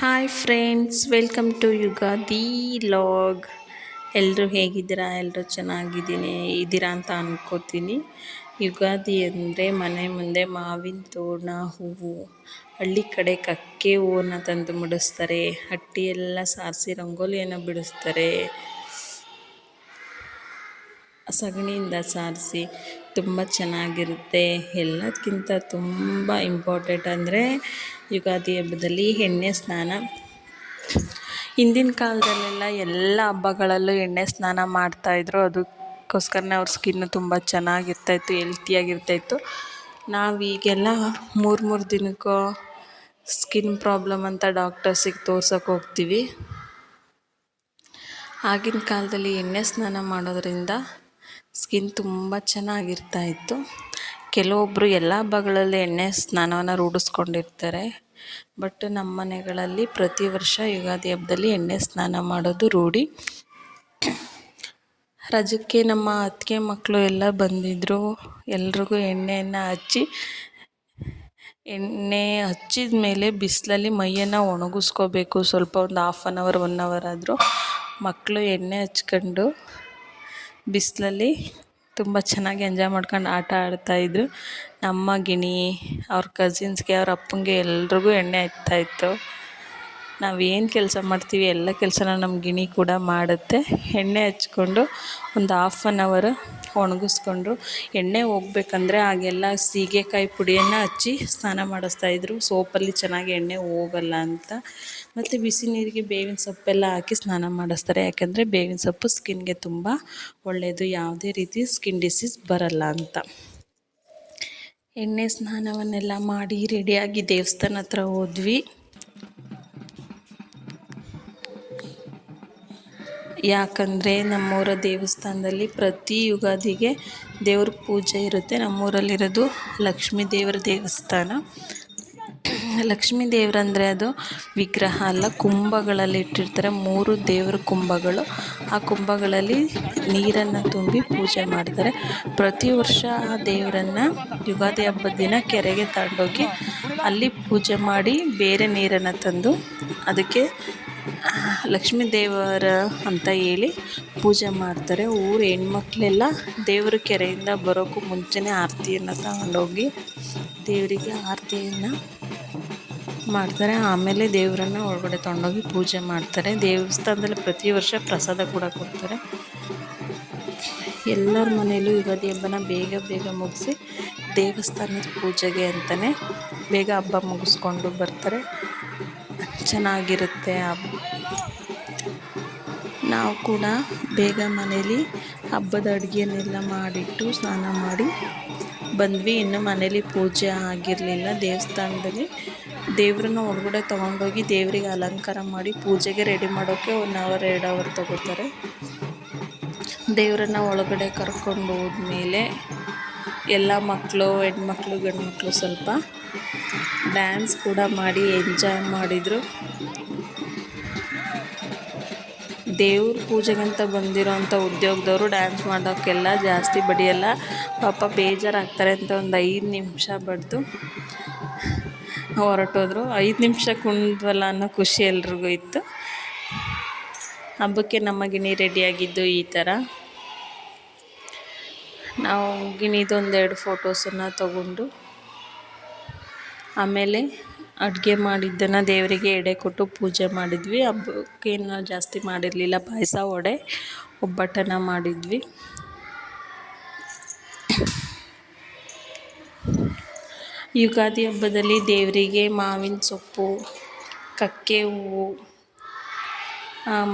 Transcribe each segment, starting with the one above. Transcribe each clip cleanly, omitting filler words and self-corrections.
Hi friends, welcome to Ugadi log. ಎಲ್ಲರೂ ಹೇಗಿದ್ದೀರಾ? ಎಲ್ಲರೂ ಇದ್ದೀರಾ ಅಂತ ಅಂದ್ಕೋತೀನಿ. ಯುಗಾದಿ ಅಂದರೆ ಮನೆ ಮುಂದೆ ಮಾವಿನ ತೋರಣ, ಹೂವು, ಹಳ್ಳಿ ಕಡೆ ಕಕ್ಕೆ ಹೂವನ್ನು ತಂದು ಮುಡಿಸ್ತಾರೆ. ಹಟ್ಟಿ ಎಲ್ಲ ಸಾರಿಸಿ ರಂಗೋಲಿಯನ್ನು ಬಿಡಿಸ್ತಾರೆ. ಸಗಣಿಯಿಂದ ಸಾರಿಸಿ ತುಂಬ ಚೆನ್ನಾಗಿರುತ್ತೆ. ಎಲ್ಲದಕ್ಕಿಂತ ತುಂಬ ಇಂಪಾರ್ಟೆಂಟ್ ಅಂದರೆ ಯುಗಾದಿ ಹಬ್ಬದಲ್ಲಿ ಎಣ್ಣೆ ಸ್ನಾನ. ಹಿಂದಿನ ಕಾಲದಲ್ಲೆಲ್ಲ ಎಲ್ಲ ಹಬ್ಬಗಳಲ್ಲೂ ಎಣ್ಣೆ ಸ್ನಾನ ಮಾಡ್ತಾಯಿದ್ರು. ಅದಕ್ಕೋಸ್ಕರನೇ ಅವ್ರ ಸ್ಕಿನ್ನು ತುಂಬ ಚೆನ್ನಾಗಿರ್ತಾಯಿತ್ತು, ಹೆಲ್ತಿಯಾಗಿರ್ತಾಯಿತ್ತು. ನಾವೀಗೆಲ್ಲ ಮೂರು ದಿನಕ್ಕೋ ಸ್ಕಿನ್ ಪ್ರಾಬ್ಲಮ್ ಅಂತ ಡಾಕ್ಟರ್ಸಿಗೆ ತೋರ್ಸೋಕೆ ಹೋಗ್ತೀವಿ. ಆಗಿನ ಕಾಲದಲ್ಲಿ ಎಣ್ಣೆ ಸ್ನಾನ ಮಾಡೋದ್ರಿಂದ ಸ್ಕಿನ್ ತುಂಬ ಚೆನ್ನಾಗಿರ್ತಾಯಿತ್ತು. ಕೆಲವೊಬ್ಬರು ಎಲ್ಲ ಹಬ್ಬಗಳಲ್ಲಿ ಎಣ್ಣೆ ಸ್ನಾನವನ್ನು ರೂಢಿಸ್ಕೊಂಡಿರ್ತಾರೆ. ಬಟ್ ನಮ್ಮ ಮನೆಗಳಲ್ಲಿ ಪ್ರತಿ ವರ್ಷ ಯುಗಾದಿ ಹಬ್ಬದಲ್ಲಿ ಎಣ್ಣೆ ಸ್ನಾನ ಮಾಡೋದು ರೂಢಿ. ರಜಕ್ಕೆ ನಮ್ಮ ಅತ್ತಿಗೆ ಮಕ್ಕಳು ಎಲ್ಲ ಬಂದಿದ್ದರು. ಎಲ್ರಿಗೂ ಎಣ್ಣೆಯನ್ನು ಹಚ್ಚಿದ ಮೇಲೆ ಬಿಸಿಲಲ್ಲಿ ಮೈಯನ್ನು ಒಣಗಿಸ್ಕೋಬೇಕು. ಸ್ವಲ್ಪ ಒಂದು 1/2 hour 1 hour ಆದರೂ ಮಕ್ಕಳು ಎಣ್ಣೆ ಹಚ್ಕೊಂಡು ಬಿಸಿಲಲ್ಲಿ ತುಂಬ ಚೆನ್ನಾಗಿ ಎಂಜಾಯ್ ಮಾಡ್ಕೊಂಡು ಆಟ ಆಡ್ತಾಯಿದ್ರು. ನಮ್ಮ ಗಿಣಿ, ಅವ್ರ ಕಸಿನ್ಸ್ಗೆ, ಅವ್ರ ಅಪ್ಪಂಗೆ ಎಲ್ರಿಗೂ ಎಣ್ಣೆ ಹಚ್ತಾಯಿತ್ತು. ನಾವೇನು ಕೆಲಸ ಮಾಡ್ತೀವಿ ಎಲ್ಲ ಕೆಲಸನ ನಮ್ಮ ಗಿಣಿ ಕೂಡ ಮಾಡುತ್ತೆ. ಎಣ್ಣೆ ಹಚ್ಕೊಂಡು ಒಂದು 1/2 hour ಒಣಗಿಸ್ಕೊಂಡ್ರು. ಎಣ್ಣೆ ಹೋಗ್ಬೇಕಂದ್ರೆ ಆಗೆಲ್ಲ ಸೀಗೆಕಾಯಿ ಪುಡಿಯನ್ನು ಹಚ್ಚಿ ಸ್ನಾನ ಮಾಡಿಸ್ತಾಯಿದ್ರು. ಸೋಪಲ್ಲಿ ಚೆನ್ನಾಗಿ ಎಣ್ಣೆ ಹೋಗಲ್ಲ ಅಂತ. ಮತ್ತು ಬಿಸಿ ನೀರಿಗೆ ಬೇವಿನ ಸೊಪ್ಪೆಲ್ಲ ಹಾಕಿ ಸ್ನಾನ ಮಾಡಿಸ್ತಾರೆ. ಯಾಕೆಂದರೆ ಬೇವಿನ ಸೊಪ್ಪು ಸ್ಕಿನ್ಗೆ ತುಂಬ ಒಳ್ಳೆಯದು, ಯಾವುದೇ ರೀತಿ ಸ್ಕಿನ್ ಡಿಸೀಸ್ ಬರಲ್ಲ ಅಂತ. ಎಣ್ಣೆ ಸ್ನಾನವನ್ನೆಲ್ಲ ಮಾಡಿ ರೆಡಿಯಾಗಿ ದೇವಸ್ಥಾನ ಹತ್ರ ಹೋದ್ವಿ. ಯಾಕಂದರೆ ನಮ್ಮೂರ ದೇವಸ್ಥಾನದಲ್ಲಿ ಪ್ರತಿ ಯುಗಾದಿಗೆ ದೇವ್ರ ಪೂಜೆ ಇರುತ್ತೆ. ನಮ್ಮೂರಲ್ಲಿರೋದು ಲಕ್ಷ್ಮೀ ದೇವರ ದೇವಸ್ಥಾನ. ಲಕ್ಷ್ಮೀ ದೇವರಂದರೆ ಅದು ವಿಗ್ರಹ ಅಲ್ಲ, ಕುಂಭಗಳಲ್ಲಿ ಇಟ್ಟಿರ್ತಾರೆ. 3 ದೇವರ ಕುಂಭಗಳು. ಆ ಕುಂಭಗಳಲ್ಲಿ ನೀರನ್ನು ತುಂಬಿ ಪೂಜೆ ಮಾಡ್ತಾರೆ. ಪ್ರತಿ ವರ್ಷ ಆ ದೇವರನ್ನು ಯುಗಾದಿ ಹಬ್ಬದ ದಿನ ಕೆರೆಗೆ ತಗೊಂಡೋಗಿ ಅಲ್ಲಿ ಪೂಜೆ ಮಾಡಿ ಬೇರೆ ನೀರನ್ನು ತಂದು ಅದಕ್ಕೆ ಲಕ್ಷ್ಮೀ ದೇವರ ಅಂತ ಹೇಳಿ ಪೂಜೆ ಮಾಡ್ತಾರೆ. ಊರ ಹೆಣ್ಮಕ್ಳೆಲ್ಲ ದೇವರ ಕೆರೆಯಿಂದ ಬರೋಕ್ಕೂ ಮುಂಚೆನೇ ಆರತಿಯನ್ನು ತಗೊಂಡೋಗಿ ದೇವರಿಗೆ ಆರತಿಯನ್ನು ಮಾಡ್ತಾರೆ. ಆಮೇಲೆ ದೇವರನ್ನು ಒಳಗಡೆ ತೊಗೊಂಡೋಗಿ ಪೂಜೆ ಮಾಡ್ತಾರೆ. ದೇವಸ್ಥಾನದಲ್ಲಿ ಪ್ರತಿ ವರ್ಷ ಪ್ರಸಾದ ಕೂಡ ಕೊಡ್ತಾರೆ. ಎಲ್ಲರ ಮನೆಯಲ್ಲೂ ಯುಗಾದಿ ಹಬ್ಬನ ಬೇಗ ಮುಗಿಸಿ ದೇವಸ್ಥಾನದ ಪೂಜೆಗೆ ಅಂತಲೇ ಬೇಗ ಹಬ್ಬ ಮುಗಿಸ್ಕೊಂಡು ಬರ್ತಾರೆ. ಚೆನ್ನಾಗಿರುತ್ತೆ ಹಬ್ಬ. ನಾವು ಕೂಡ ಬೇಗ ಮನೇಲಿ ಹಬ್ಬದ ಅಡುಗೆಯನ್ನೆಲ್ಲ ಮಾಡಿಟ್ಟು ಸ್ನಾನ ಮಾಡಿ ಬಂದ್ವಿ. ಇನ್ನು ಮನೇಲಿ ಪೂಜೆ ಆಗಿರಲಿಲ್ಲ. ದೇವಸ್ಥಾನದಲ್ಲಿ ದೇವ್ರನ್ನ ಒಳಗಡೆ ತೊಗೊಂಡೋಗಿ ದೇವರಿಗೆ ಅಲಂಕಾರ ಮಾಡಿ ಪೂಜೆಗೆ ರೆಡಿ ಮಾಡೋಕ್ಕೆ 1 hour 2 hour ತೊಗೋತಾರೆ. ದೇವರನ್ನ ಒಳಗಡೆ ಕರ್ಕೊಂಡು ಹೋದ್ಮೇಲೆ ಎಲ್ಲ ಮಕ್ಕಳು, ಹೆಣ್ಮಕ್ಳು, ಗಂಡು ಮಕ್ಕಳು ಸ್ವಲ್ಪ ಡ್ಯಾನ್ಸ್ ಕೂಡ ಮಾಡಿ ಎಂಜಾಯ್ ಮಾಡಿದರು. ದೇವ್ರ ಪೂಜೆಗಂತ ಬಂದಿರೋಂಥ ಉದ್ಯೋಗದವರು ಡ್ಯಾನ್ಸ್ ಮಾಡೋಕ್ಕೆಲ್ಲ ಜಾಸ್ತಿ ಬಡಿಯಲ್ಲ. ಪಾಪ ಬೇಜಾರಾಗ್ತಾರೆ ಅಂತ ಒಂದು 5 ನಿಮಿಷ ಬಡಿದು ಹೊರಟೋದ್ರು. 5 ನಿಮಿಷ ಕುಣಿದ್ವಲ್ಲ ಅನ್ನೋ ಖುಷಿ ಎಲ್ರಿಗೂ ಇತ್ತು. ಹಬ್ಬಕ್ಕೆ ನಮ್ಮ ಗಿಣಿ ರೆಡಿಯಾಗಿದ್ದು ಈ ಥರ. ನಾವು ಗಿಣಿದು 1-2 ಫೋಟೋಸನ್ನು ತಗೊಂಡು ಆಮೇಲೆ ಅಡುಗೆ ಮಾಡಿದ್ದನ್ನು ದೇವರಿಗೆ ಎಡೆ ಕೊಟ್ಟು ಪೂಜೆ ಮಾಡಿದ್ವಿ. ಹಬ್ಬಕ್ಕೇನು ಜಾಸ್ತಿ ಮಾಡಿರಲಿಲ್ಲ. ಪಾಯಸ, ವಡೆ, ಒಬ್ಬಟ್ಟನ್ನು ಮಾಡಿದ್ವಿ. ಯುಗಾದಿ ಹಬ್ಬದಲ್ಲಿ ದೇವರಿಗೆ ಮಾವಿನ ಸೊಪ್ಪು, ಕಕ್ಕೆ ಹೂವು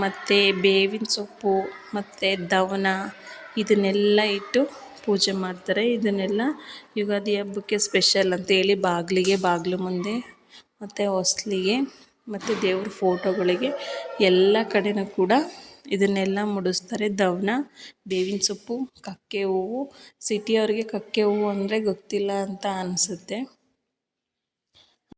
ಮತ್ತು ಬೇವಿನ ಸೊಪ್ಪು ಮತ್ತು ದವನ ಇದನ್ನೆಲ್ಲ ಇಟ್ಟು ಪೂಜೆ ಮಾಡ್ತಾರೆ. ಇದನ್ನೆಲ್ಲ ಯುಗಾದಿ ಹಬ್ಬಕ್ಕೆ ಸ್ಪೆಷಲ್ ಅಂತೇಳಿ ಬಾಗಿಲು ಮುಂದೆ ಮತ್ತು ಹೊಸ್ಲಿಗೆ ಮತ್ತು ದೇವ್ರ ಫೋಟೋಗಳಿಗೆ ಎಲ್ಲ ಕಡೆಯೂ ಕೂಡ ಇದನ್ನೆಲ್ಲ ಮುಡಿಸ್ತಾರೆ. ದವನ, ಬೇವಿನ ಸೊಪ್ಪು, ಕಕ್ಕೆ ಹೂವು. ಸಿಟಿಯವ್ರಿಗೆ ಕಕ್ಕೆ ಹೂವು ಅಂದರೆ ಗೊತ್ತಿಲ್ಲ ಅಂತ ಅನಿಸುತ್ತೆ.